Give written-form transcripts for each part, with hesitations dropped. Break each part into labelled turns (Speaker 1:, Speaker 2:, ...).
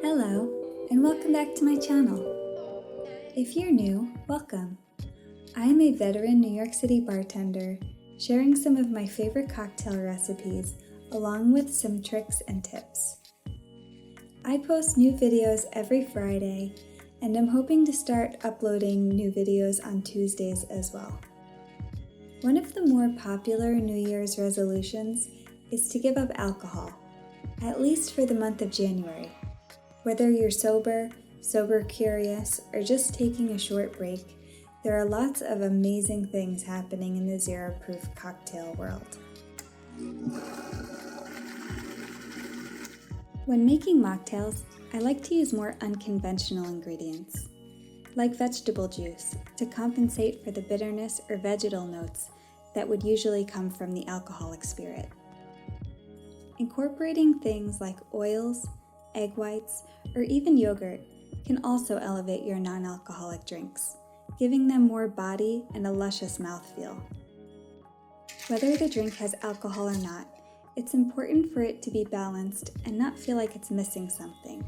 Speaker 1: Hello, and welcome back to my channel. If you're new, welcome. I am a veteran New York City bartender, sharing some of my favorite cocktail recipes, along with some tricks and tips. I post new videos every Friday, and I'm hoping to start uploading new videos on Tuesdays as well. One of the more popular New Year's resolutions is to give up alcohol, at least for the month of January. Whether you're sober curious, or just taking a short break, there are lots of amazing things happening in the zero-proof cocktail world. When making mocktails, I like to use more unconventional ingredients, like vegetable juice, to compensate for the bitterness or vegetal notes that would usually come from the alcoholic spirit. Incorporating things like oils, egg whites, or even yogurt can also elevate your non-alcoholic drinks, giving them more body and a luscious mouthfeel. Whether the drink has alcohol or not, it's important for it to be balanced and not feel like it's missing something,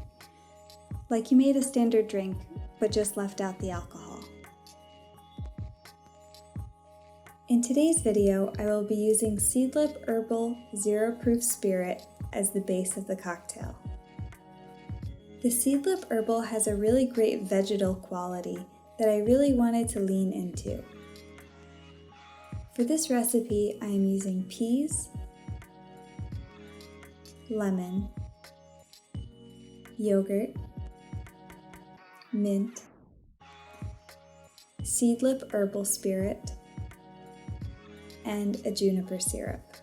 Speaker 1: like you made a standard drink but just left out the alcohol. In today's video, I will be using Seedlip Herbal Zero Proof Spirit as the base of the cocktail. The Seedlip Herbal has a really great vegetal quality that I really wanted to lean into. For this recipe, I am using peas, lemon, yogurt, mint, Seedlip Herbal Spirit, and a juniper syrup.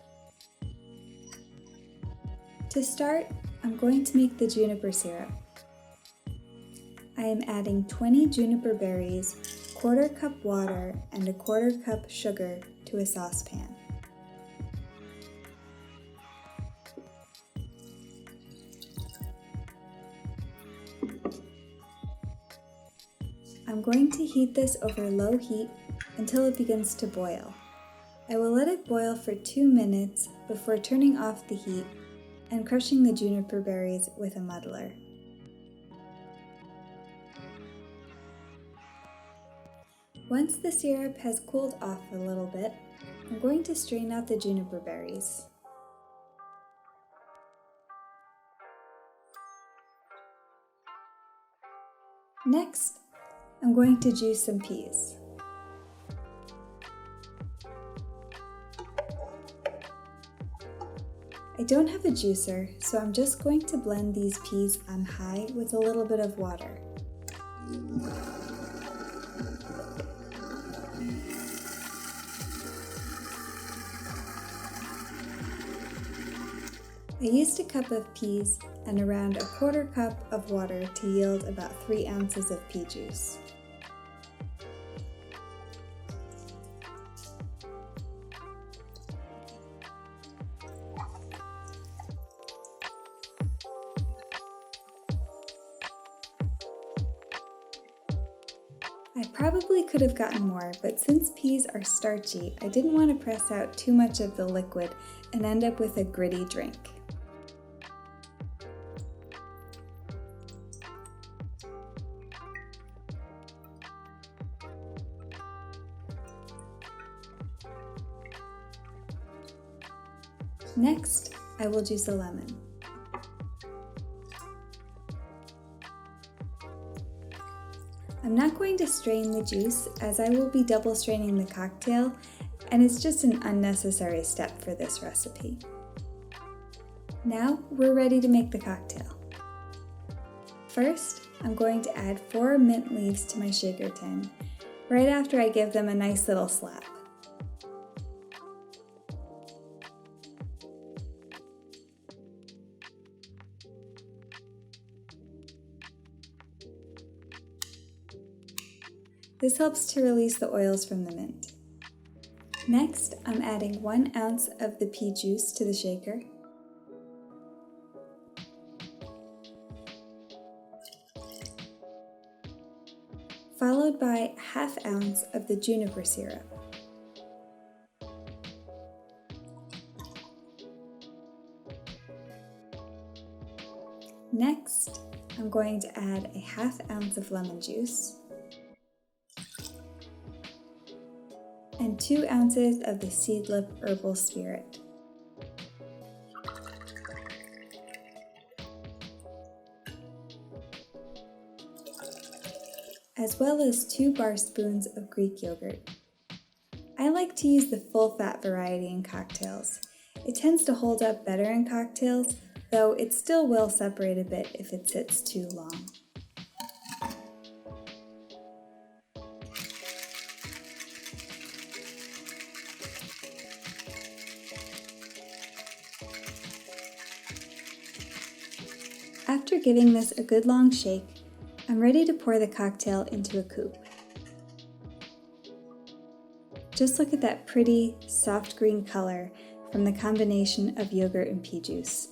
Speaker 1: To start, I'm going to make the juniper syrup. I am adding 20 juniper berries, 1/4 cup water, and 1/4 cup sugar to a saucepan. I'm going to heat this over low heat until it begins to boil. I will let it boil for 2 minutes before turning off the heat and crushing the juniper berries with a muddler. Once the syrup has cooled off a little bit, I'm going to strain out the juniper berries. Next, I'm going to juice some peas. I don't have a juicer, so I'm just going to blend these peas on high with a little bit of water. I used a cup of peas and around 1/4 cup of water to yield about 3 ounces of pea juice. I probably could have gotten more, but since peas are starchy, I didn't want to press out too much of the liquid and end up with a gritty drink. Next, I will juice a lemon. I'm not going to strain the juice as I will be double straining the cocktail, and it's just an unnecessary step for this recipe. Now we're ready to make the cocktail. First, I'm going to add 4 mint leaves to my shaker tin, right after I give them a nice little slap. This helps to release the oils from the mint. Next, I'm adding 1 ounce of the pea juice to the shaker. Followed by 1/2 ounce of the juniper syrup. Next, I'm going to add a ½ ounce of lemon juice and 2 ounces of the Seedlip Herbal spirit. As well as 2 bar spoons of Greek yogurt. I like to use the full fat variety in cocktails. It tends to hold up better in cocktails, though it still will separate a bit if it sits too long. After giving this a good long shake, I'm ready to pour the cocktail into a coupe. Just look at that pretty, soft green color from the combination of yogurt and pea juice.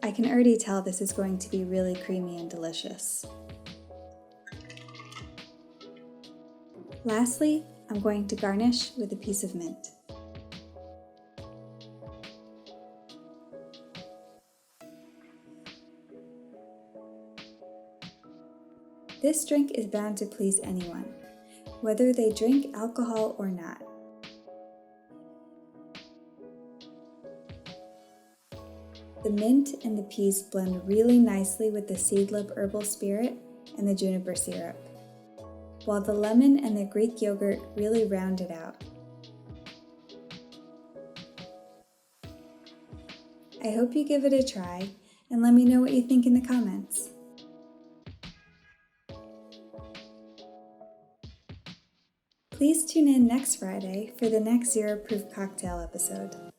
Speaker 1: I can already tell this is going to be really creamy and delicious. Lastly, I'm going to garnish with a piece of mint. This drink is bound to please anyone, whether they drink alcohol or not. The mint and the peas blend really nicely with the Seedlip Herbal spirit and the juniper syrup, while the lemon and the Greek yogurt really round it out. I hope you give it a try and let me know what you think in the comments. Please tune in next Friday for the next Zero Proof Cocktail episode.